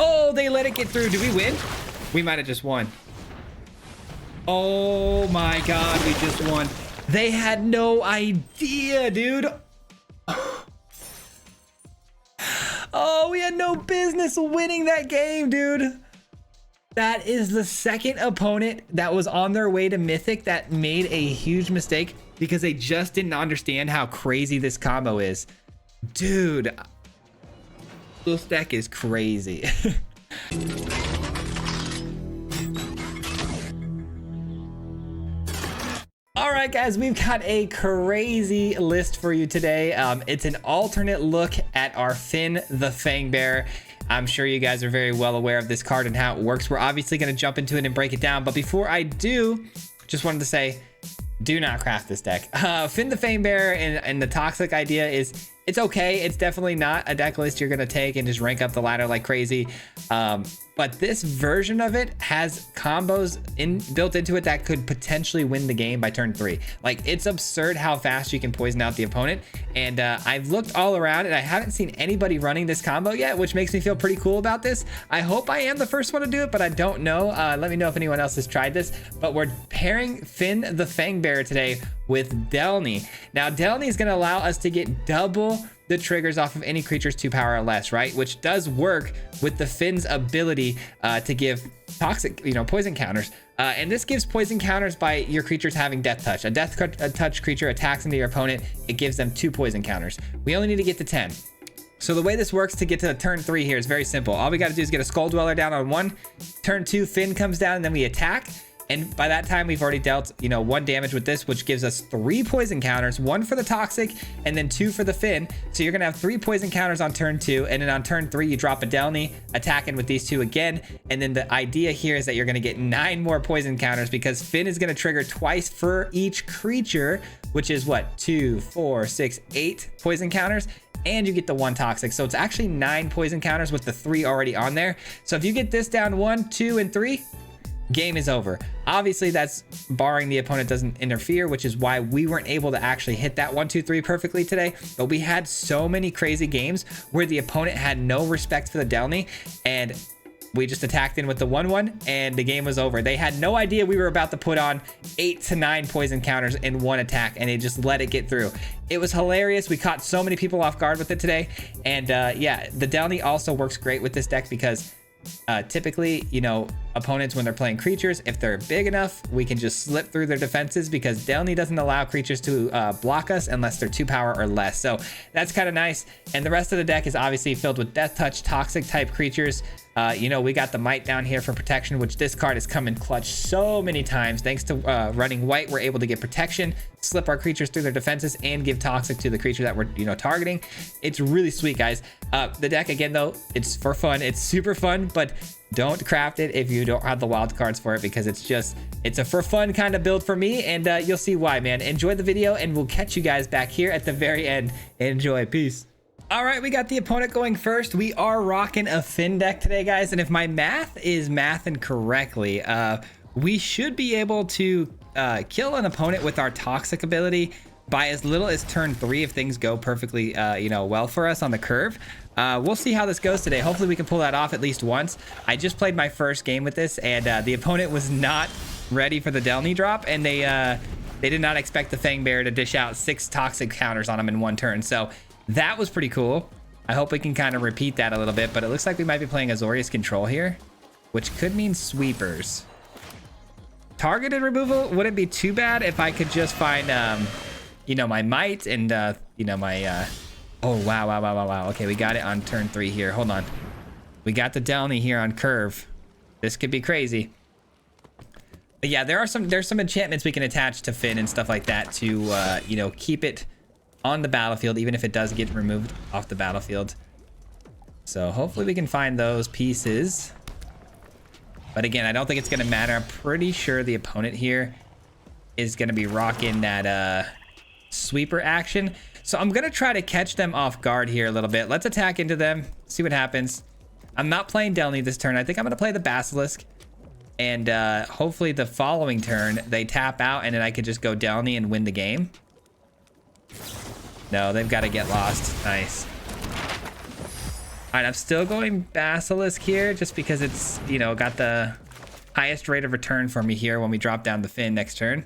Oh, they let it get through. Did we win? We might have just won. Oh my God, we just won. They had no idea, dude. Oh, we had no business winning that game, dude. That is the second opponent that was on their way to Mythic that made a huge mistake because they just didn't understand how crazy this combo is. Dude, this deck is crazy. All right, guys, we've got a crazy list for you today. It's an alternate look at our Finn the Fangbearer. I'm sure you guys are very well aware of this card and how it works. We're obviously going to jump into it and break it down. But before I do, just wanted to say, do not craft this deck. Finn the Fangbearer and the Toxic idea is, it's okay. It's definitely not a deck list you're going to take and just rank up the ladder like crazy. But this version of it has combos built into it that could potentially win the game by turn 3. Like, it's absurd how fast you can poison out the opponent. And I've looked all around and I haven't seen anybody running this combo yet, which makes me feel pretty cool about this. I hope I am the first one to do it, but I don't know. Let me know if anyone else has tried this. But we're pairing Finn the Fangbearer today with Delney. Now, Delney is going to allow us to get double the triggers off of any creature's 2 power or less, right? Which does work with the Finn's ability to give toxic, poison counters. And this gives poison counters by your creatures having death touch. A touch creature attacks into your opponent, it gives them 2 poison counters. We only need to get to 10. So the way this works to get to turn 3 here is very simple. All we got to do is get a Skull Dweller down on 1. Turn 2, Finn comes down, and then we attack. And by that time, we've already dealt, 1 damage with this, which gives us 3 poison counters, 1 for the Toxic and then 2 for the Finn. So you're going to have 3 poison counters on turn 2. And then on turn 3, you drop a Delney, attacking with these 2 again. And then the idea here is that you're going to get 9 more poison counters because Finn is going to trigger twice for each creature, which is what? 2, 4, 6, 8 poison counters. And you get the 1 Toxic. So it's actually 9 poison counters with the 3 already on there. So if you get this down 1, 2, and 3, game is over. Obviously, that's barring the opponent doesn't interfere, which is why we weren't able to actually hit that 1, 2, 3 perfectly today. But we had so many crazy games where the opponent had no respect for the Delney, and we just attacked in with the 1/1 and the game was over. They had no idea we were about to put on 8 to 9 poison counters in 1 attack, and they just let it get through. It was hilarious. We caught so many people off guard with it today. And yeah, the Delney also works great with this deck because typically, opponents, when they're playing creatures, if they're big enough, we can just slip through their defenses because Delney doesn't allow creatures to block us unless they're 2 power or less. So that's kind of nice. And the rest of the deck is obviously filled with death touch, toxic type creatures. We got the Might down here for protection, which this card has come in clutch so many times. Thanks to running white, we're able to get protection, slip our creatures through their defenses, and give toxic to the creature that we're targeting. It's really sweet, guys. The deck, again, though, it's for fun. It's super fun, but don't craft it if you don't have the wild cards for it because it's a for fun kind of build for me, and you'll see why, man. Enjoy the video, and we'll catch you guys back here at the very end. Enjoy. Peace. All right, we got the opponent going first. We are rocking a Finn deck today, guys, and if my math is mathing correctly, we should be able to kill an opponent with our Toxic ability by as little as turn 3 if things go perfectly well for us on the curve. We'll see how this goes today. Hopefully we can pull that off at least once. I just played my first game with this, and the opponent was not ready for the Delney drop, and they did not expect the Fangbearer to dish out 6 Toxic counters on him in 1 turn. So that was pretty cool. I hope we can kind of repeat that a little bit, but it looks like we might be playing Azorius Control here, which could mean sweepers. Targeted removal wouldn't be too bad if I could just find my Might and my oh wow. Okay, we got it on turn 3 here. Hold on, we got the Delney here on curve. This could be crazy. But yeah, there's some enchantments we can attach to Finn and stuff like that to keep it on the battlefield even if it does get removed off the battlefield. So hopefully we can find those pieces. But again, I don't think it's going to matter. I'm pretty sure the opponent here is going to be rocking that sweeper action. So I'm going to try to catch them off guard here a little bit. Let's attack into them, see what happens. I'm not playing Delney this turn. I think I'm going to play the Basilisk. And hopefully the following turn, they tap out and then I could just go Delney and win the game. No, they've got to get lost. Nice. right, I'm still going Basilisk here just because it's, you know, got the highest rate of return for me here when we drop down the Finn next turn.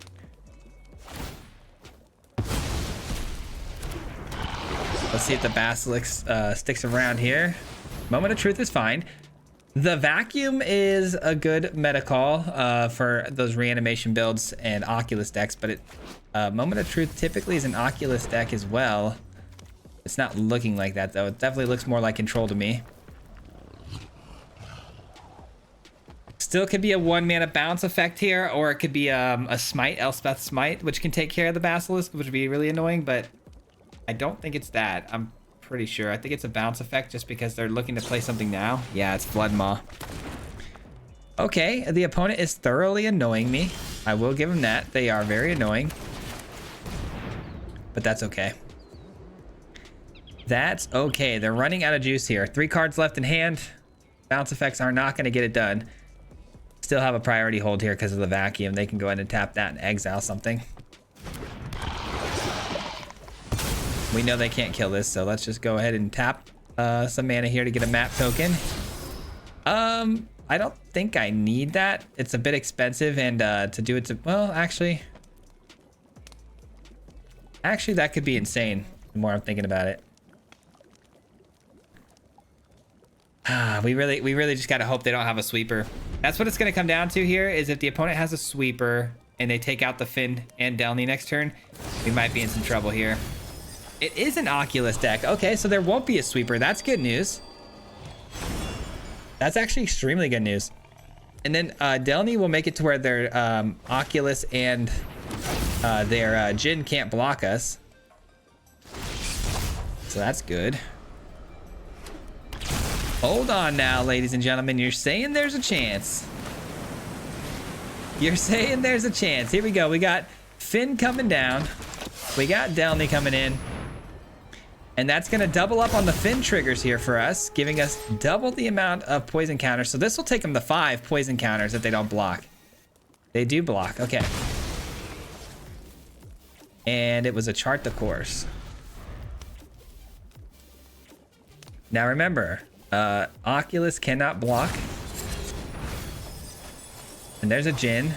Let's see if the Basilisk sticks around here. Moment of Truth is fine. The Vacuum is a good meta call for those reanimation builds and Oculus decks, but Moment of Truth typically is an Oculus deck as well. It's not looking like that though. It definitely looks more like Control to me. Still could be a 1-mana bounce effect here, or it could be a Smite, Elspeth Smite, which can take care of the Basilisk, which would be really annoying, but I don't think it's that. I'm pretty sure. I think it's a bounce effect just because they're looking to play something now. Yeah, it's Blood Maw. Okay, the opponent is thoroughly annoying me. I will give them that. They are very annoying. But that's okay. That's okay. They're running out of juice here. 3 cards left in hand. Bounce effects are not going to get it done. Still have a priority hold here because of the Vacuum. They can go ahead and tap that and exile something. We know they can't kill this, so let's just go ahead and tap some mana here to get a map token. I don't think I need that. It's a bit expensive, and to do it to... Well, actually, that could be insane the more I'm thinking about it. We really just gotta hope they don't have a sweeper. That's what it's gonna come down to here, is if the opponent has a sweeper and they take out the Finn and Delney next turn, we might be in some trouble here. It is an Oculus deck. Okay, so there won't be a sweeper. That's good news. That's actually extremely good news. And then Delney will make it to where their Oculus and their Jhin can't block us. So that's good. Hold on now, ladies and gentlemen. You're saying there's a chance. You're saying there's a chance. Here we go. We got Finn coming down. We got Delney coming in. And that's going to double up on the Finn triggers here for us, giving us double the amount of poison counters. So this will take them to 5 poison counters if they don't block. They do block. Okay. And it was a chart the course. Now remember, Oculus cannot block. And there's a Jhin.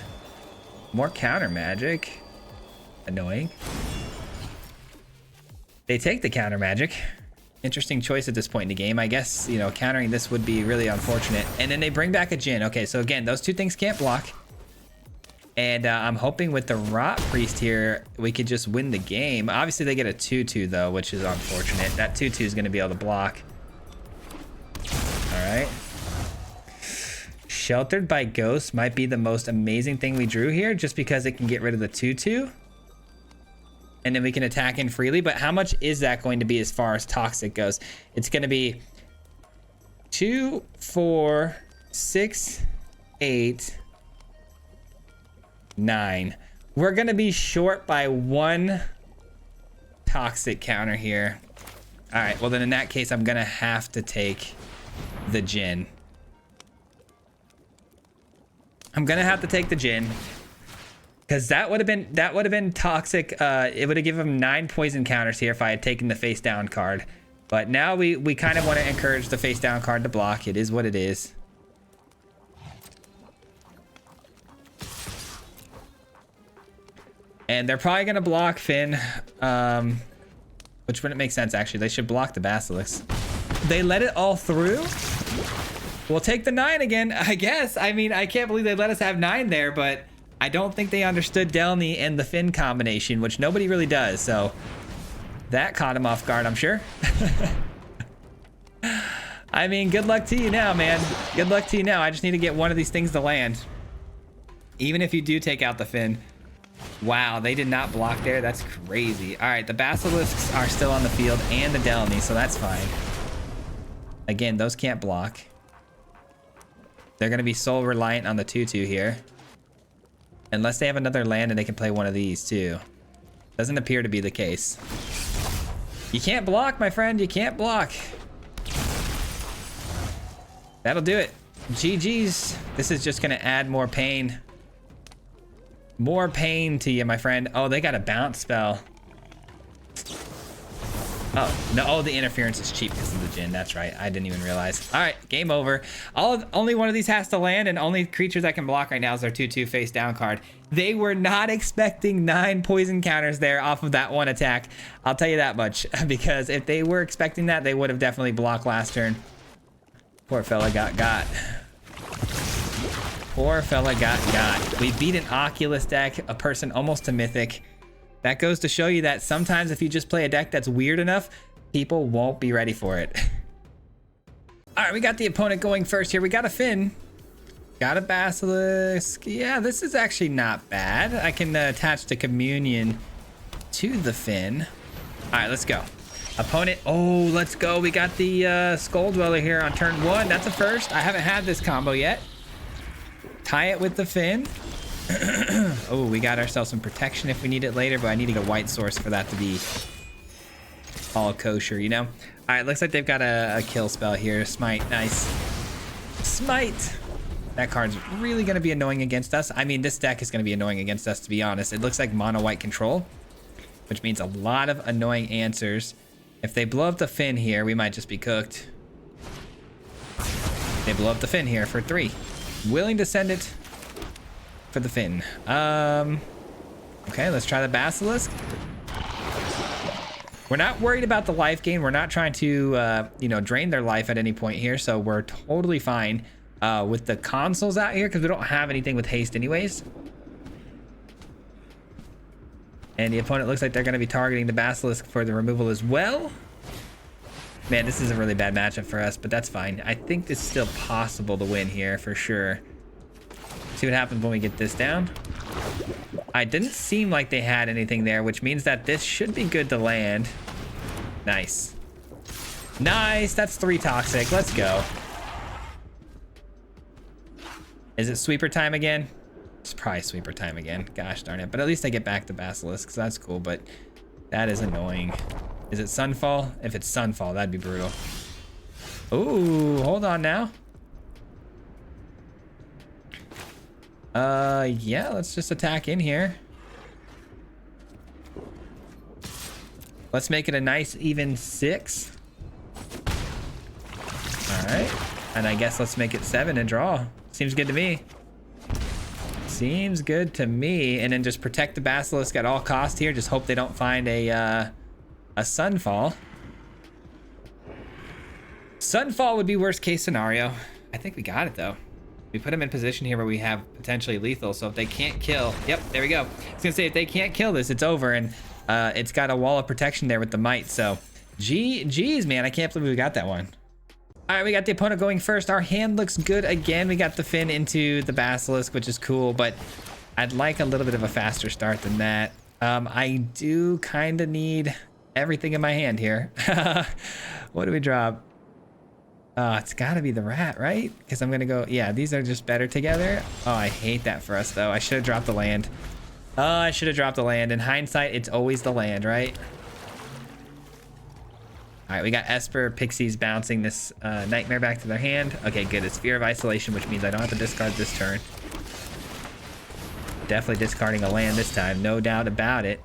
More counter magic. Annoying. They take the counter magic. Interesting choice at this point in the game. I guess, you know, countering this would be really unfortunate. And then they bring back a Jhin. Okay, so again, those 2 things can't block. And I'm hoping with the Rot Priest here, we could just win the game. Obviously, they get a 2-2 though, which is unfortunate. That 2-2 is going to be able to block. All right. Sheltered by Ghosts might be the most amazing thing we drew here, just because it can get rid of the 2-2. And then we can attack in freely. But how much is that going to be as far as Toxic goes? It's going to be 2, 4, 6, 8, 9. We're going to be short by 1 Toxic counter here. All right. Well, then in that case, I'm going to have to take the Jhin. I'm going to have to take the Jhin. Because that would have been Toxic. It would have given him 9 poison counters here if I had taken the face down card. But now we kind of want to encourage the face down card to block. It is what it is. And they're probably going to block Finn. Which wouldn't make sense, actually. They should block the Basilisk. They let it all through? We'll take the 9 again, I guess. I mean, I can't believe they let us have 9 there, but I don't think they understood Delney and the Finn combination, which nobody really does, so that caught him off guard, I'm sure. I mean, good luck to you now, man. Good luck to you now. I just need to get one of these things to land. Even if you do take out the Finn. Wow, they did not block there. That's crazy. All right, the Basilisks are still on the field and the Delney, so that's fine. Again, those can't block. They're going to be sole reliant on the 2-2 here. Unless they have another land and they can play one of these too. Doesn't appear to be the case. You can't block, my friend. You can't block. That'll do it. GG's. This is just going to add more pain. More pain to you, my friend. Oh, they got a bounce spell. Oh, no. Oh, the interference is cheap because of the Jin. That's right. I didn't even realize. All right, game over. Only one of these has to land, and only creature that can block right now is our 2/2 face down card. They were not expecting 9 poison counters there off of that one attack. I'll tell you that much, because if they were expecting that, they would have definitely blocked last turn. Poor fella got. Poor fella got. We beat an Oculus deck, a person almost to Mythic. That goes to show you that sometimes if you just play a deck that's weird enough, people won't be ready for it. All right, we got the opponent going first here. We got a Finn. Got a Basilisk. Yeah, this is actually not bad. I can attach the Communion to the Finn. All right, let's go. Opponent. Oh, let's go. We got the Skull Dweller here on turn 1. That's a first. I haven't had this combo yet. Tie it with the Finn. Oh, we got ourselves some protection if we need it later, but I need to get a white source for that to be all kosher, you know? All right, looks like they've got a kill spell here. Smite, nice. Smite. That card's really going to be annoying against us. I mean, this deck is going to be annoying against us, to be honest. It looks like mono white control, which means a lot of annoying answers. If they blow up the Finn here, we might just be cooked. They blow up the Finn here for 3. Willing to send it for the Finn. Okay, let's try the Basilisk. We're not worried about the life gain. We're not trying to, you know, drain their life at any point here, so we're totally fine with the consoles out here because we don't have anything with haste anyways. And the opponent looks like they're going to be targeting the Basilisk for the removal as well. Man, this is a really bad matchup for us, but that's fine. I think it's still possible to win here for sure. See what happens when we get this down. I didn't seem like they had anything there, which means that this should be good to land. Nice. Nice. That's 3 toxic. Let's go. Is it sweeper time again? It's probably sweeper time again. Gosh darn it. But at least I get back to Basilisk, so that's cool, but that is annoying. Is it Sunfall? If it's Sunfall, that'd be brutal. Ooh, hold on now. Yeah, let's just attack in here. Let's make it a nice even 6. All right. And I guess let's make it 7 and draw. Seems good to me. Seems good to me. And then just protect the Basilisk at all costs here. Just hope they don't find a Sunfall. Sunfall would be worst case scenario. I think we got it though. We put them in position here where we have potentially lethal. So if they can't kill, yep, there we go. I was gonna say if they can't kill this, it's over, and it's got a wall of protection there with the might. So, geez, man, I can't believe we got that one. All right, we got the opponent going first. Our hand looks good again. We got the Finn into the Basilisk, which is cool, but I'd like a little bit of a faster start than that. I do kind of need everything in my hand here. What do we drop? It's got to be the rat, right? Because I'm going to go... Yeah, these are just better together. Oh, I hate that for us, though. I should have dropped the land. Oh, I should have dropped the land. In hindsight, it's always the land, right? All right, we got Esper, Pixies bouncing this Nightmare back to their hand. Okay, good. It's Fear of Isolation, which means I don't have to discard this turn. Definitely discarding a land this time. No doubt about it.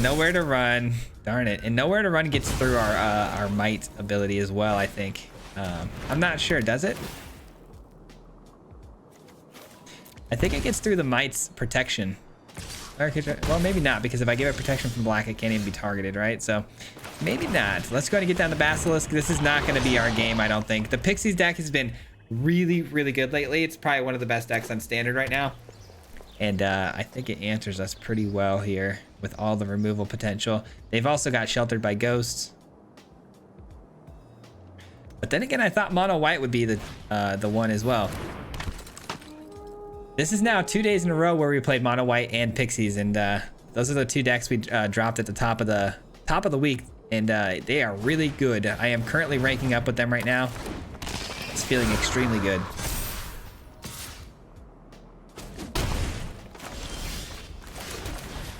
Nowhere to run. Darn it. And nowhere to run gets through our might ability as well, I think. I'm not sure. Does it? I think it gets through the might's protection. Well, maybe not, because if I give it protection from black, it can't even be targeted, right? So maybe not. Let's go ahead and get down the Basilisk. This is not going to be our game, I don't think. The Pixies deck has been really, really good lately. It's probably one of the best decks on standard right now. And I think it answers us pretty well here with all the removal potential. They've also got Sheltered by Ghosts. But then again, I thought Mono White would be the one as well. This is now 2 days in a row where we played Mono White and Pixies, and those are the 2 decks we dropped at the top of the week, and they are really good. I am currently ranking up with them right now. It's feeling extremely good.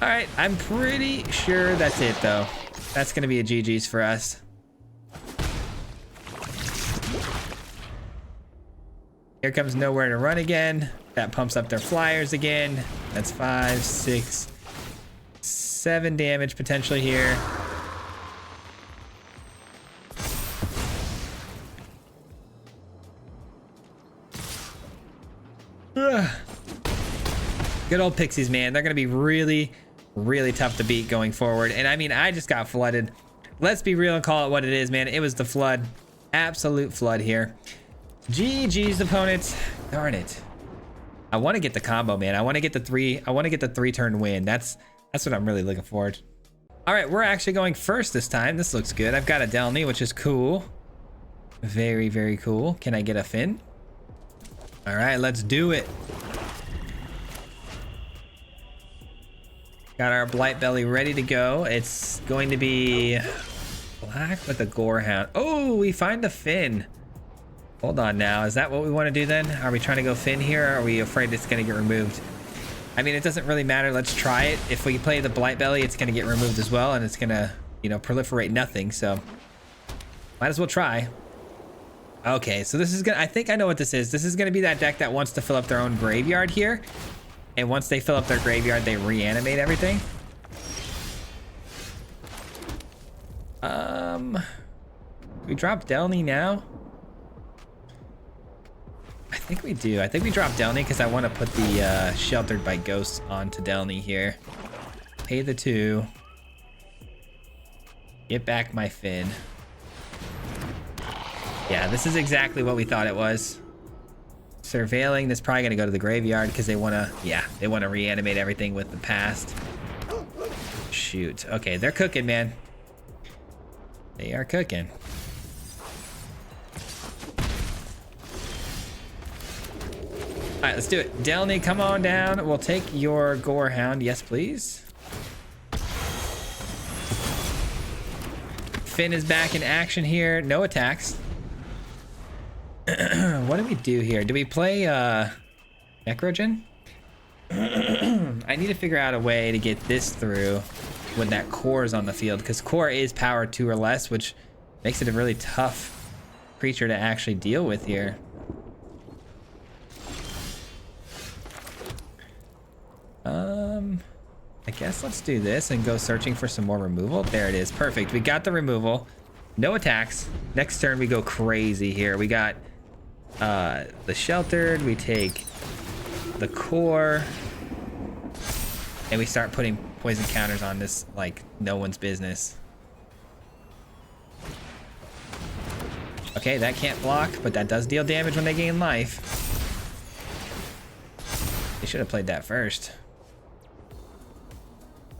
All right, I'm pretty sure that's it though. That's gonna be a GG's for us. Here comes Nowhere to Run again. That pumps up their flyers again. That's 5, 6, 7 damage potentially here. Ugh. Good old Pixies, man. They're going to be really, really tough to beat going forward. And I mean, I just got flooded. Let's be real and call it what it is, man. It was the flood. Absolute flood here. GG's, opponents. Darn it. I want to get the combo, man. I want to get the 3-turn win. That's what I'm really looking forward. All right, we're actually going first this time. This looks good. I've got a Delney, which is cool. Very, very cool. Can I get a Finn? All right, let's do it. Got our Blight Belly ready to go. It's going to be black with a Gorehound. Oh, we find the Finn. Hold on now. Is that what we want to do then? Are we trying to go Finn here, or are we afraid it's going to get removed? I mean, it doesn't really matter. Let's try it. If we play the Blight Belly, it's going to get removed as well, and it's going to, you know, proliferate nothing. So might as well try. Okay, so this is gonna, I think I know what this is. This is gonna be that deck that wants to fill up their own graveyard here. And once they fill up their graveyard, they reanimate everything. We drop Delney now. I think we do. I think we drop Delney because I want to put the Sheltered by Ghosts onto Delney here. Pay the 2. Get back my Finn. Yeah, this is exactly what we thought it was. Surveilling, this is probably gonna go to the graveyard because they wanna, yeah, they wanna reanimate everything with the past. Shoot. Okay, they're cooking, man. They are cooking. All right, let's do it. Delney, come on down. We'll take your Gorehound. Yes, please. Finn is back in action here. No attacks. What do we do here? Do we play Necrogen? I need to figure out a way to get this through when that core is on the field, because core is power 2 or less, which makes it a really tough creature to actually deal with here. I guess let's do this and go searching for some more removal. There it is. Perfect. We got the removal. No attacks. Next turn we go crazy here. We got the Sheltered, we take the core, and we start putting poison counters on this like no one's business. Okay, that can't block, but that does deal damage when they gain life. They should have played that first.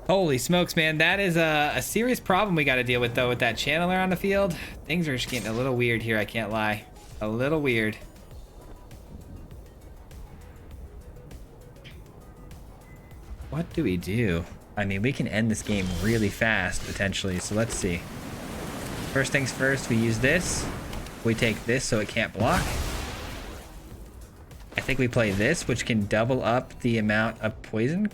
Holy smokes, man. That is a serious problem we got to deal with, though, with that channeler on the field. Things are just getting a little weird here, I can't lie. A little weird. What do we do? I mean, we can end this game really fast, potentially, so let's see. First things first, we use this. We take this so it can't block. I think we play this, which can double up the amount of poison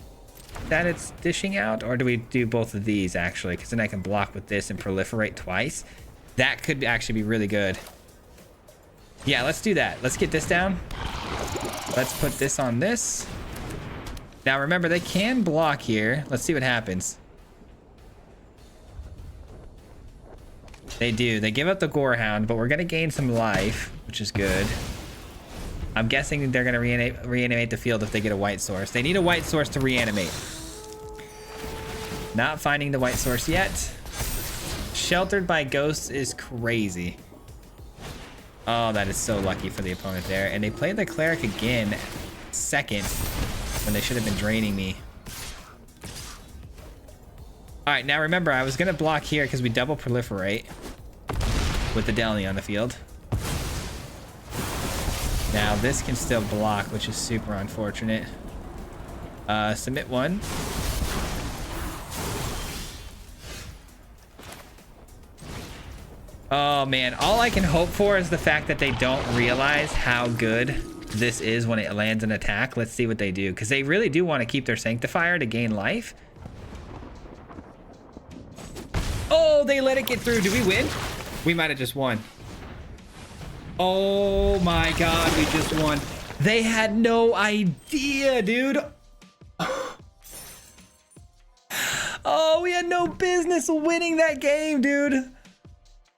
that it's dishing out. Or do we do both of these, actually? Because then I can block with this and proliferate twice. That could actually be really good. Yeah, let's do that. Let's get this down. Let's put this on this. Now, remember, they can block here. Let's see what happens. They do. They give up the Gorehound, but we're going to gain some life, which is good. I'm guessing they're going to reanimate the field if they get a white source. They need a white source to reanimate. Not finding the white source yet. Sheltered by Ghosts is crazy. Oh, that is so lucky for the opponent there. And they played the Cleric again second when they should have been draining me. All right, now remember, I was going to block here because we double proliferate with the Delney on the field. Now this can still block, which is super unfortunate. Submit one. Oh man, all I can hope for is the fact that they don't realize how good this is when it lands an attack. Let's see what they do, because they really do want to keep their Sanctifier to gain life. Oh, they let it get through. Do we win? We might have just won. Oh my god, we just won. They had no idea, dude. Oh, we had no business winning that game, dude.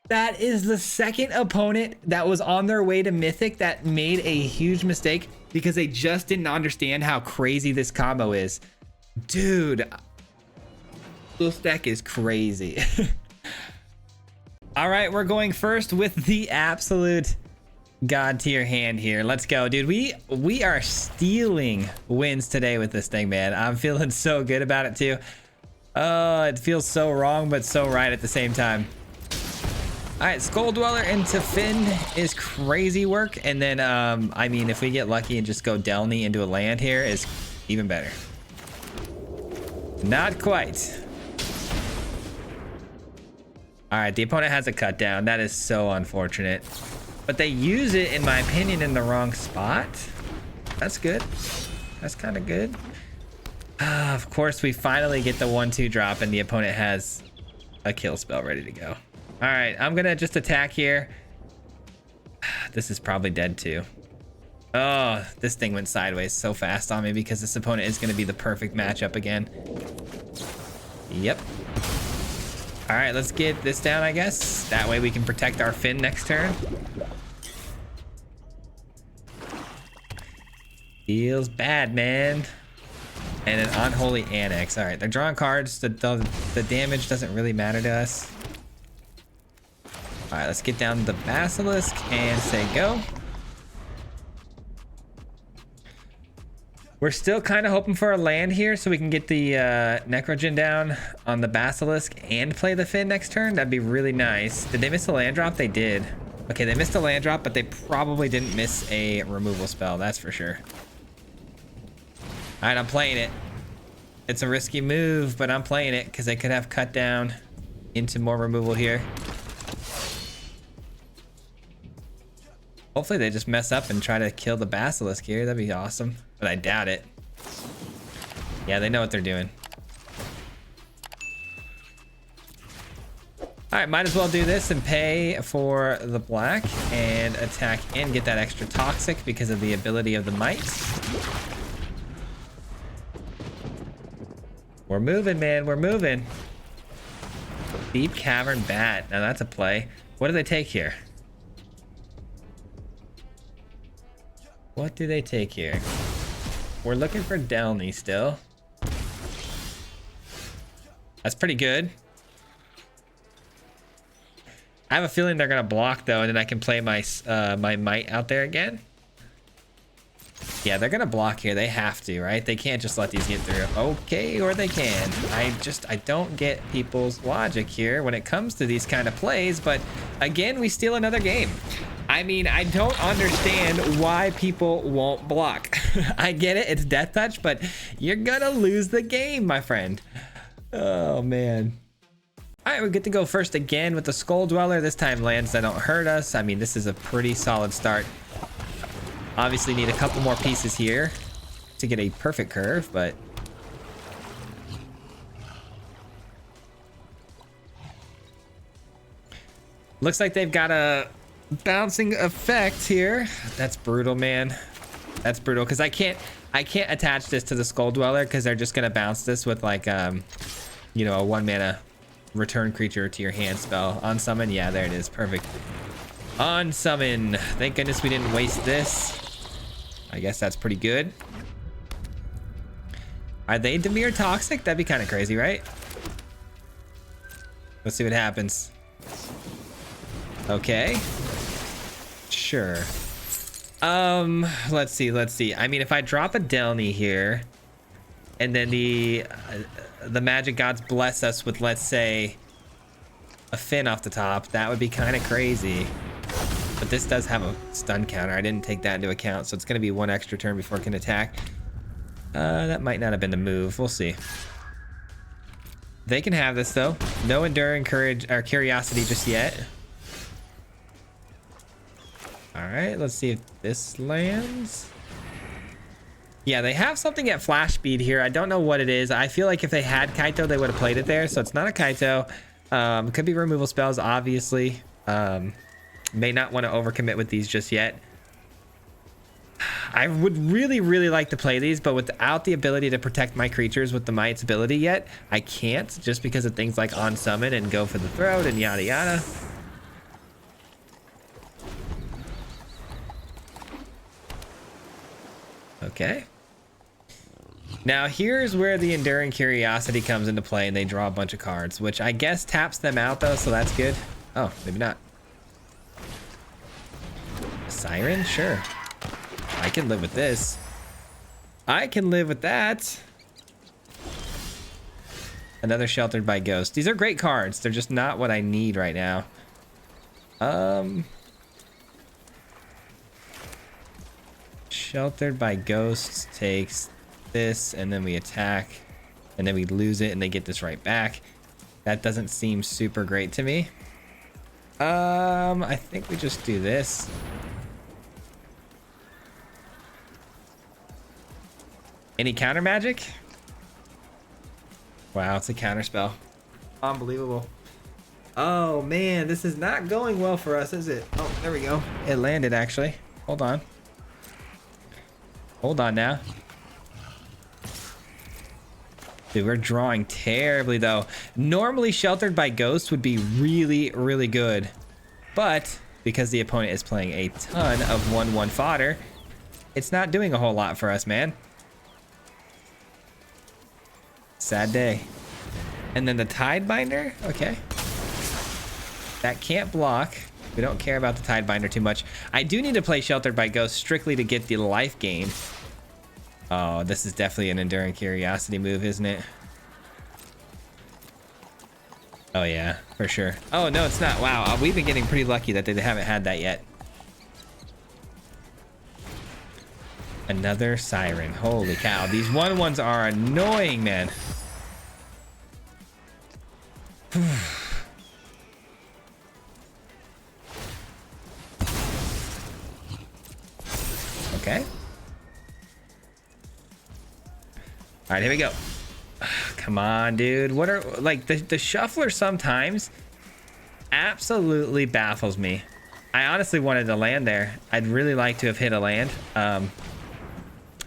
That is the second opponent that was on their way to Mythic that made a huge mistake because they just didn't understand how crazy this combo is. Dude, this deck is crazy. All right, we're going first with the absolute god tier hand here. Let's go, dude. We are stealing wins today with this thing, man. I'm feeling so good about it too. Oh, it feels so wrong, but so right at the same time. All right, Skull Dweller into Finn is crazy work. And then, I mean, if we get lucky and just go Delney into a land here is even better. Not quite. All right, the opponent has a cut down. That is so unfortunate. But they use it, in my opinion, in the wrong spot. That's good. That's kind of good. Of course, we finally get the 1/2 drop and the opponent has a kill spell ready to go. All right, I'm gonna just attack here. This is probably dead too. Oh, this thing went sideways so fast on me because this opponent is gonna be the perfect matchup again. Yep. All right, let's get this down, I guess. That way we can protect our Finn next turn. Feels bad, man. And an Unholy Annex. All right, they're drawing cards. The damage doesn't really matter to us. All right, let's get down the Basilisk and say go. We're still kind of hoping for a land here so we can get the Necrogen down on the Basilisk and play the Finn next turn. That'd be really nice. Did they miss a land drop? They did. Okay, they missed a land drop, but they probably didn't miss a removal spell. That's for sure. All right, I'm playing it. It's a risky move, but I'm playing it because they could have cut down into more removal here. Hopefully they just mess up and try to kill the Basilisk here. That'd be awesome, but I doubt it. Yeah, they know what they're doing. All right, might as well do this and pay for the black and attack and get that extra toxic because of the ability of the might. We're moving, man. We're moving. Deep Cavern Bat. Now that's a play. What do they take here? What do they take here? We're looking for Delney still. That's pretty good. I have a feeling they're gonna block though, and then I can play my my might out there again. Yeah, they're gonna block here. They have to, right? They can't just let these get through. Okay, or they can. I don't get people's logic here when it comes to these kind of plays, but again, we steal another game. I mean, I don't understand why people won't block. I get it, it's death touch, but you're gonna lose the game, my friend. Oh, man. All right, we're good to go first again with the Skull Dweller. This time lands that don't hurt us. I mean, this is a pretty solid start. Obviously need a couple more pieces here to get a perfect curve, but looks like they've got a bouncing effect here. That's brutal, man. That's brutal because I can't attach this to the Skull Dweller because they're just gonna bounce this with like you know, a 1 mana return creature to your hand spell. Unsummon, yeah, there it is, perfect. Unsummon. Thank goodness we didn't waste this. I guess that's pretty good. Are they Dimir toxic? That'd be kind of crazy, right? Let's see what happens. Okay. Sure. Let's see. I mean, if I drop a Delney here, and then the magic gods bless us with, let's say, a Finn off the top, that would be kind of crazy. But this does have a stun counter. I didn't take that into account, so it's going to be 1 extra turn before it can attack. That might not have been the move. We'll see. They can have this, though. No enduring courage or curiosity just yet. All right, let's see if this lands. Yeah, they have something at flash speed here. I don't know what it is. I feel like if they had Kaito, they would have played it there. So it's not a Kaito. It could be removal spells, obviously. May not want to overcommit with these just yet. I would really like to play these, but without the ability to protect my creatures with the Might's ability yet, I can't, just because of things like on summon and go for the throat and yada yada. Okay. Now here's where the Enduring Curiosity comes into play, and they draw a bunch of cards, which I guess taps them out though, so that's good. Oh, maybe not. Siren? Sure. I can live with this. I can live with that. Another Sheltered by Ghost. These are great cards. They're just not what I need right now. Sheltered by Ghosts takes this, and then we attack, and then we lose it, and they get this right back. That doesn't seem super great to me. I think we just do this. Any counter magic? Wow, it's a counter spell. Unbelievable. Oh man, this is not going well for us, is it? Oh, there we go. It landed actually. Hold on. Hold on now. Dude, we're drawing terribly though. Normally Sheltered by Ghost would be really good. But because the opponent is playing a ton of 1/1 fodder, it's not doing a whole lot for us, man. Sad day. And then the Tidebinder, okay. That can't block. We don't care about the Tidebinder too much. I do need to play Sheltered by Ghost strictly to get the life gain. Oh, this is definitely an Enduring Curiosity move, isn't it? Oh yeah, for sure. Oh no, it's not. Wow, we've been getting pretty lucky that they haven't had that yet. Another Siren. Holy cow. These 1/1s are annoying, man. Okay. All right, here we go. Come on, dude. What are, like, the shuffler sometimes absolutely baffles me. I honestly wanted to land there. I'd really like to have hit a land. I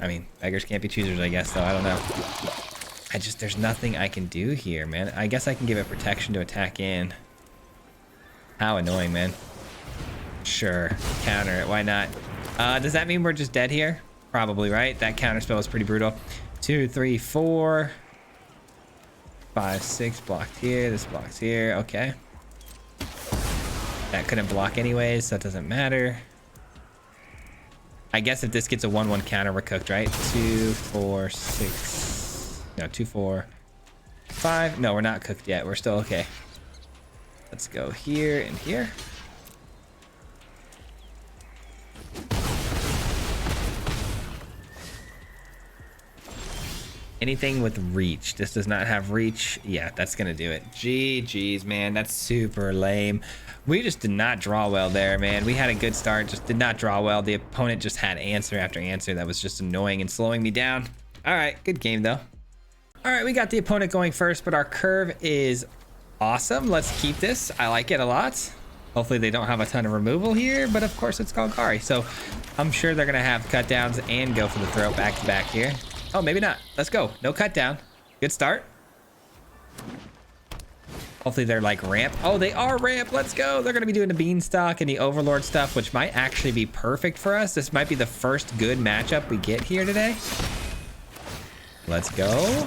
mean, beggars can't be choosers, I guess, though. I don't know. There's nothing I can do here, man. I guess I can give it protection to attack in. How annoying, man. Sure, counter it. Why not? Does that mean we're just dead here? Probably, right? That counter spell is pretty brutal. 2, 3, 4, 5, 6 blocked here. This blocks here. Okay. That couldn't block anyways, so that doesn't matter. I guess if this gets a 1/1 counter, we're cooked, right? 2, 4, 6. No, 2, 4, 5. No, we're not cooked yet. We're still okay. Let's go here and here. Anything with reach. This does not have reach. Yeah, that's gonna do it. GG's, man. That's super lame. We just did not draw well there, man. We had a good start, just did not draw well. The opponent just had answer after answer that was just annoying and slowing me down. All right, good game though. All right, we got the opponent going first, but our curve is awesome. Let's keep this. I like it a lot. Hopefully they don't have a ton of removal here, but of course it's Golgari. So I'm sure they're gonna have cut downs and go for the throat back to back here. Oh, maybe not. Let's go. No cut down. Good start. Hopefully they're like ramp. Oh, they are ramp. Let's go. They're going to be doing the Beanstalk and the Overlord stuff, which might actually be perfect for us. This might be the first good matchup we get here today. Let's go.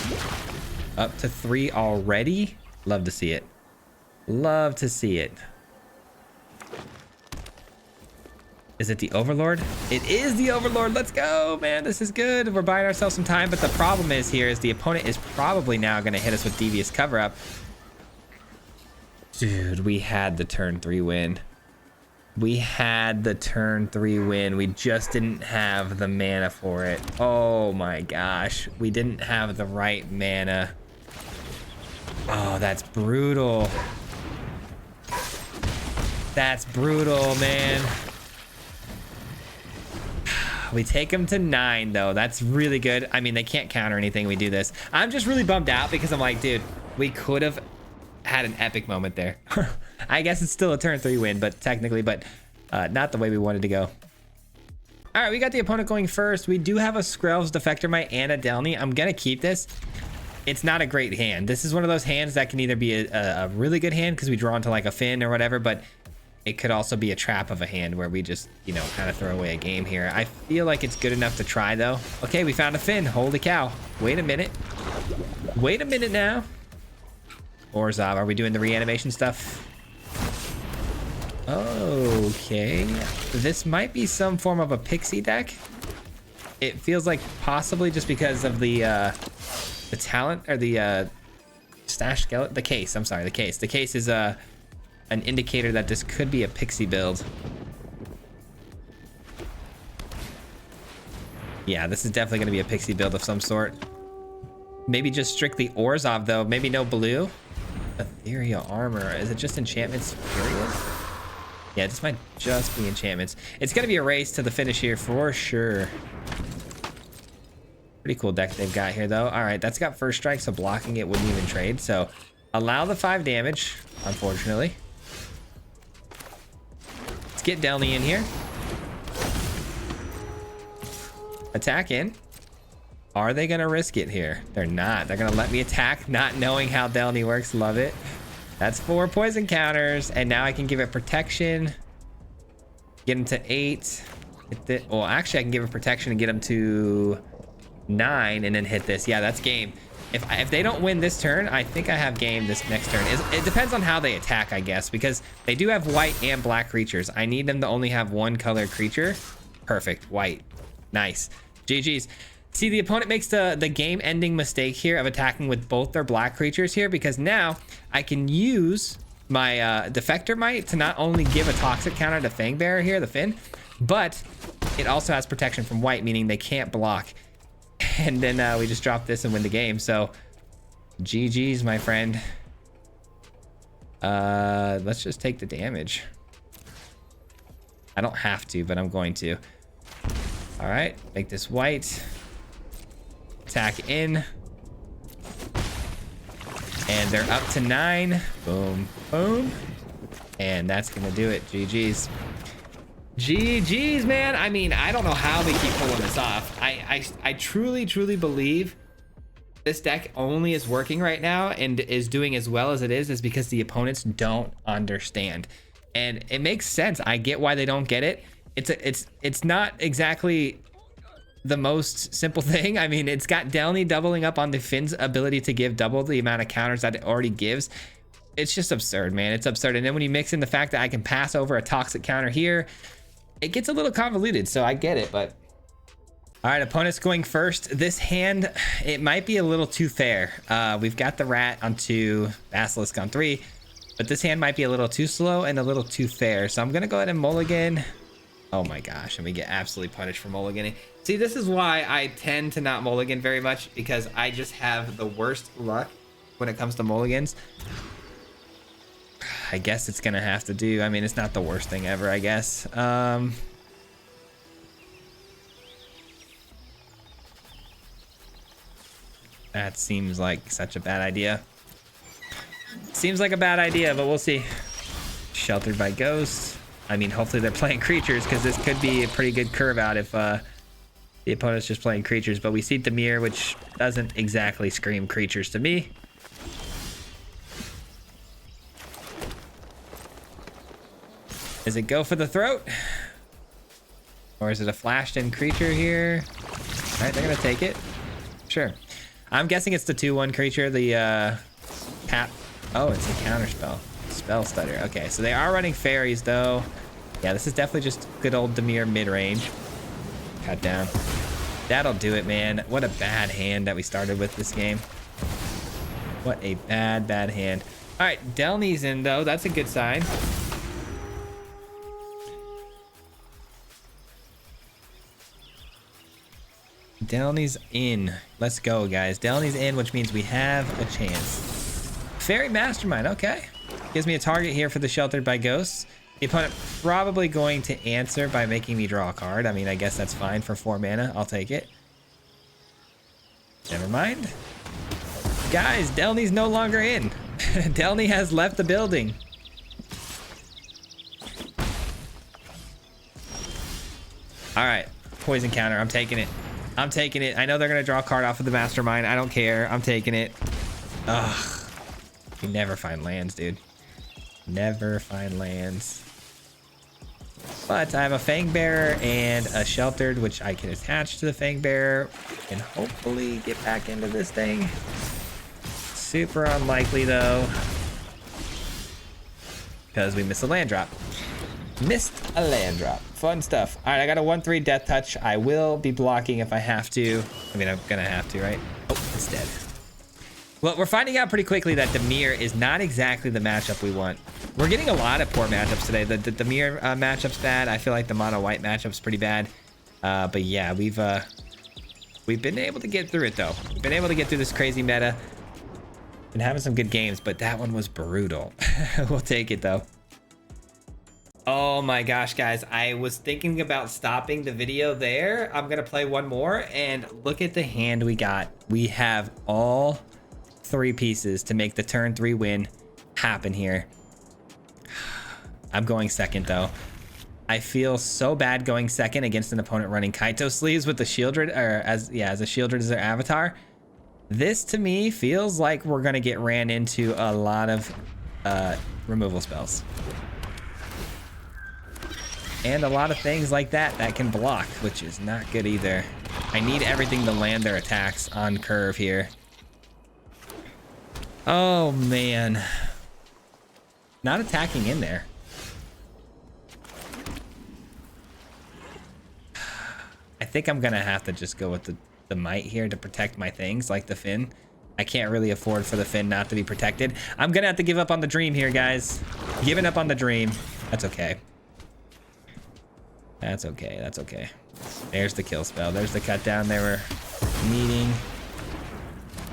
Up to 3 already. Love to see it. Love to see it. Is it the Overlord? It is the Overlord. Let's go, man. This is good. We're buying ourselves some time, but the problem is here is the opponent is probably now going to hit us with Devious Cover-Up. Dude, we had the turn 3 win. We had the turn 3 win. We just didn't have the mana for it. Oh my gosh. We didn't have the right mana. Oh, that's brutal. That's brutal, man. We take them to 9 though. That's really good. I mean, they can't counter anything we do this. I'm just really bummed out because I'm like, dude, we could have had an epic moment there. I guess it's still a turn 3 win, but technically, not the way we wanted to go. All right, we got the opponent going first. We do have a Skrelv's Defector Mite and a Delney. I'm gonna keep this. It's not a great hand. This is one of those hands that can either be a really good hand because we draw into like a Finn or whatever, but it could also be a trap of a hand where we just, you know, kind of throw away a game here. I feel like it's good enough to try though. Okay, we found a Finn. Holy cow. Wait a minute. Wait a minute now. Orzhov, are we doing the reanimation stuff? Okay. This might be some form of a pixie deck. It feels like possibly just because of the talent or the stash skeleton, the case. I'm sorry, the case. The case is an indicator that this could be a pixie build. Yeah, this is definitely going to be a pixie build of some sort. Maybe just strictly Orzhov though. Maybe no blue. Ethereal armor. Is it just enchantments? Period. Yeah, this might just be enchantments. It's going to be a race to the finish here for sure. Pretty cool deck they've got here though. All right, that's got first strike, so blocking it wouldn't even trade. So allow the 5 damage, unfortunately. Let's get Delney in here. Attack in. Are they gonna risk it here? They're not. They're gonna let me attack, not knowing how Delney works. Love it. That's 4 poison counters, and now I can give it protection. Get him to 8. Well, actually, I can give it protection and get him to 9, and then hit this. Yeah, that's game. If they don't win this turn, I think I have game this next turn. It depends on how they attack, I guess, because they do have white and black creatures. I need them to only have 1 color creature. Perfect. White. Nice. GG's. See, the opponent makes the game-ending mistake here of attacking with both their black creatures here, because now I can use my Defector Mite to not only give a toxic counter to Fangbearer here, the Finn, but it also has protection from white, meaning they can't block. And then we just drop this and win the game. So GG's, my friend. Let's just take the damage. I don't have to, but I'm going to. All right, make this white. Attack in. And they're up to 9. Boom, boom. And that's gonna do it. GG's. GG's, man. I mean, I don't know how we keep pulling this off. I truly believe this deck only is working right now and is doing as well as it is because the opponents don't understand. And it makes sense. I get why they don't get it. It's not exactly the most simple thing. I mean, it's got Delney doubling up on the Finn's ability to give double the amount of counters that it already gives. It's just absurd, man. It's absurd. And then when you mix in the fact that I can pass over a toxic counter here, it gets a little convoluted, so I get it. But all right, opponent's going first. This hand, it might be a little too fair. We've got the rat on 2, basilisk on 3, but this hand might be a little too slow and a little too fair. So I'm gonna go ahead and mulligan. Oh my gosh, and we get absolutely punished for mulliganing. See, this is why I tend to not mulligan very much, because I just have the worst luck when it comes to mulligans. I guess it's gonna have to do. I mean, it's not the worst thing ever, I guess. That seems like such a bad idea. Seems like a bad idea, but we'll see. Sheltered by ghosts. I mean, hopefully they're playing creatures, because this could be a pretty good curve out if the opponent's just playing creatures. But we see Dimir, which doesn't exactly scream creatures to me. Does it go for the throat? Or is it a flashed in creature here? All right, they're gonna take it. Sure. I'm guessing it's the 2/1 creature, the tap. Oh, it's a counter spell. Spell stutter. Okay, so they are running fairies though. Yeah, this is definitely just good old Dimir mid-range. Cut down. That'll do it, man. What a bad hand that we started with this game. What a bad hand. All right, Delney's in though. That's a good sign. Delney's in. Let's go, guys. Delney's in, which means we have a chance. Fairy Mastermind. Okay. Gives me a target here for the Sheltered by Ghosts. The opponent probably going to answer by making me draw a card. I mean, I guess that's fine for 4 mana. I'll take it. Never mind. Guys, Delney's no longer in. Delney has left the building. All right. poison counter. I'm taking it. I'm taking it. I know they're going to draw a card off of the mastermind. I don't care. I'm taking it. Ugh. You never find lands, dude. Never find lands. But I have a Fangbearer and a Sheltered, which I can attach to the Fangbearer and hopefully get back into this thing. Super unlikely, though. Because we missed a land drop. Missed a land drop. Fun stuff. All right, I got a 1/3 Death Touch. I will be blocking if I have to. I mean, I'm gonna have to, right? Oh, it's dead. Well, we're finding out pretty quickly that Dimir is not exactly the matchup we want. We're getting a lot of poor matchups today. The Dimir matchup's bad. I feel like the mono white matchup's pretty bad. But yeah, we've been able to get through it though. We've been able to get through this crazy meta. Been having some good games, but that one was brutal. We'll take it though. Oh my gosh, guys, I was thinking about stopping the video there. I'm gonna play one more and look at the hand we got. We have all 3 pieces to make the turn 3 win happen here. I'm going second though. I feel so bad going second against an opponent running Kaito sleeves with the Shieldred, or as a Shieldred as their avatar. This to me feels like we're gonna get ran into a lot of removal spells. And a lot of things like that can block, which is not good either. I need everything to land their attacks on curve here. Oh man. Not attacking in there. I think I'm gonna have to just go with the might here to protect my things, like the Finn. I can't really afford for the Finn not to be protected. I'm gonna have to give up on the dream here, guys. Giving up on the dream. That's okay. That's okay. That's okay. There's the kill spell. There's the cut down they were needing.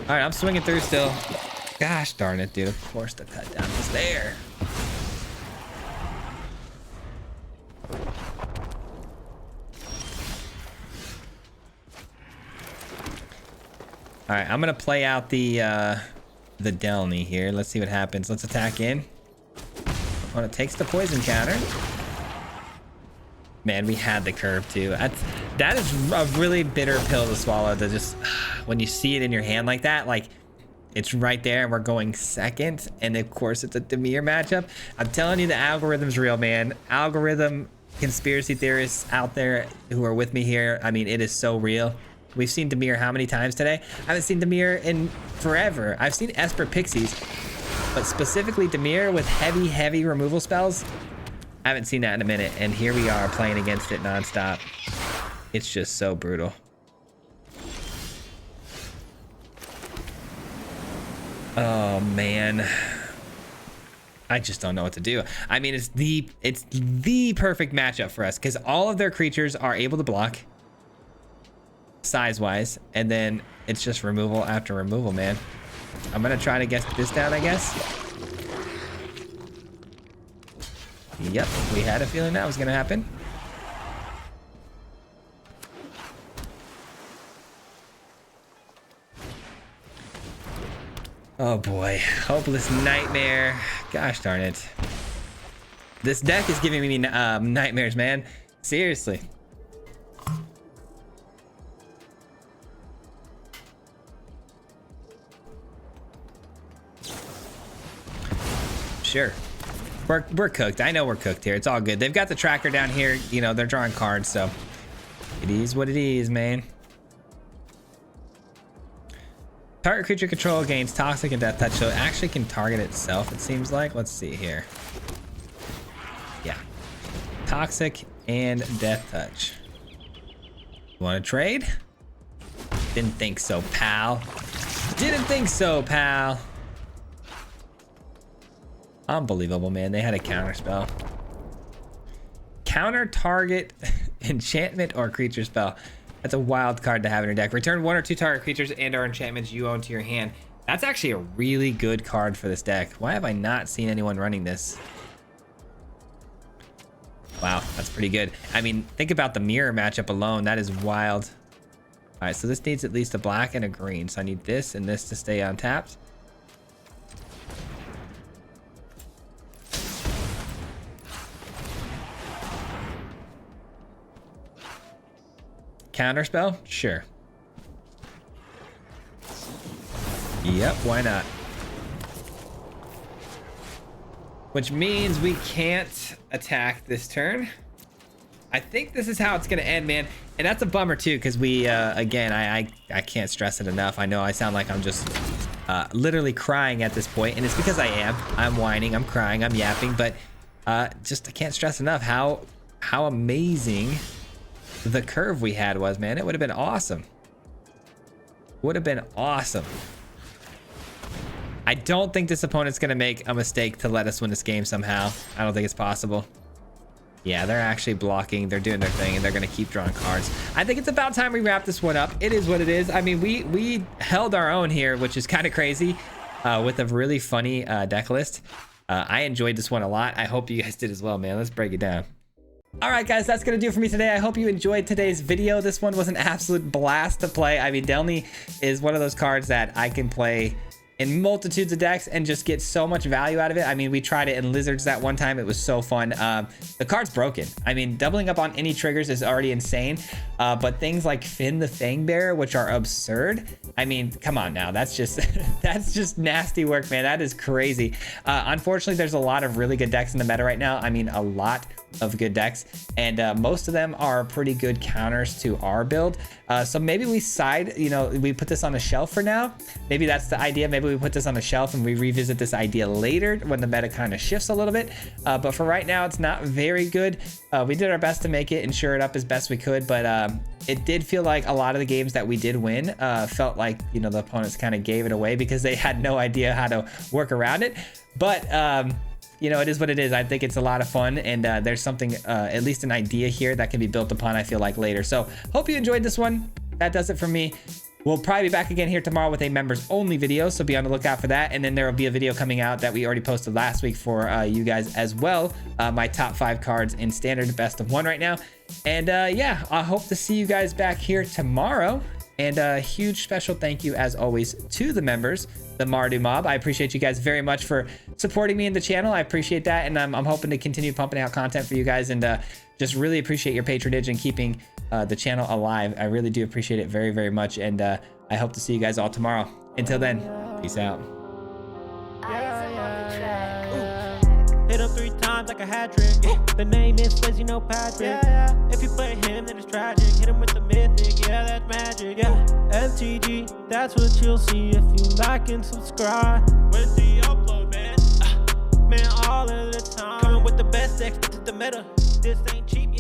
All right, I'm swinging through still. Gosh darn it, dude. Of course the cut down was there. All right, I'm gonna play out the Delney here. Let's see what happens. Let's attack in. Opponent takes the poison counter. Man, we had the curve too. That is a really bitter pill to swallow, to just, when you see it in your hand like that, like it's right there and we're going second. And of course it's a Dimir matchup. I'm telling you, the algorithm's real, man. Algorithm conspiracy theorists out there who are with me here. I mean, it is so real. We've seen Dimir how many times today? I haven't seen Dimir in forever. I've seen Esper Pixies, but specifically Dimir with heavy removal spells. I haven't seen that in a minute, and here we are playing against it nonstop. It's just so brutal. Oh man, I just don't know what to do. I mean, it's the perfect matchup for us because all of their creatures are able to block size-wise, and then it's just removal after removal, man. I'm gonna try to get this down, I guess. Yep, we had a feeling that was gonna happen. Oh boy, hopeless nightmare. Gosh darn it. This deck is giving me nightmares, man. Seriously. Sure. We're cooked. I know we're cooked here. It's all good. They've got the tracker down here. You know, they're drawing cards, so it is what it is, man. Target creature control gains toxic and death touch, so it actually can target itself, it seems like. Let's see here. Yeah. Toxic and death touch. You want to trade? Didn't think so, pal. Didn't think so, pal. Unbelievable, man. They had a counter spell. Counter target enchantment or creature spell. That's a wild card to have in your deck. Return 1 or 2 target creatures and or enchantments you own to your hand. That's actually a really good card for this deck. Why have I not seen anyone running this? Wow, that's pretty good. I mean, think about the mirror matchup alone. That is wild. All right, so this needs at least a black and a green. So I need this and this to stay untapped. Counterspell? Sure. Yep, why not? Which means we can't attack this turn. I think this is how it's gonna end, man. And that's a bummer too, because we, again, I can't stress it enough. I know I sound like I'm just literally crying at this point, and it's because I am. I'm whining, I'm crying, I'm yapping, but just I can't stress enough how amazing the curve we had was, man. It would have been awesome. Would have been awesome. I don't think this opponent's gonna make a mistake to let us win this game somehow. I don't think it's possible. Yeah, they're actually blocking. They're doing their thing, and they're gonna keep drawing cards. I think it's about time we wrap this one up. It is what it is. I mean, we held our own here, which is kind of crazy, with a really funny deck list. I enjoyed this one a lot. I hope you guys did as well, man. Let's break it down. All right, guys, that's gonna do it for me today. I hope you enjoyed today's video. This one was an absolute blast to play. I mean, Delney is one of those cards that I can play in multitudes of decks and just get so much value out of it. I mean, we tried it in Lizards that one time. It was so fun. The card's broken. I mean, doubling up on any triggers is already insane. But things like Finn the Fangbearer, which are absurd. I mean, come on now. That's just that's just nasty work, man. That is crazy. Unfortunately, there's a lot of really good decks in the meta right now. I mean, a lot of good decks, and most of them are pretty good counters to our build. So maybe we we put this on a shelf for now. Maybe that's the idea. Maybe we put this on a shelf and we revisit this idea later when the meta kind of shifts a little bit. But for right now, it's not very good. We did our best to make it and shore it up as best we could, but it did feel like a lot of the games that we did win felt like, the opponents kind of gave it away because they had no idea how to work around it. But it is what it is. I think it's a lot of fun, and there's something, at least an idea here that can be built upon, I feel like, later. So hope you enjoyed this one. That does it for me. We'll probably be back again here tomorrow with a members only video, so be on the lookout for that. And then there will be a video coming out that we already posted last week for you guys as well. My top 5 cards in standard best of 1 right now. And yeah, I hope to see you guys back here tomorrow. And a huge special thank you, as always, to the members, the Mardu Mob. I appreciate you guys very much for supporting me in the channel. I appreciate that, and I'm hoping to continue pumping out content for you guys, and just really appreciate your patronage and keeping the channel alive. I really do appreciate it very, very much, and I hope to see you guys all tomorrow. Until then, peace out. Hit him 3 times like a hat trick. The name is Swayze, no Patrick. If you play him, then it's tragic. Hit him with the mythic, yeah, that's magic. MTG, that's what you'll see if you like and subscribe. With the upload, man, all of the time. Coming with the best decks, this is the meta. This ain't cheap.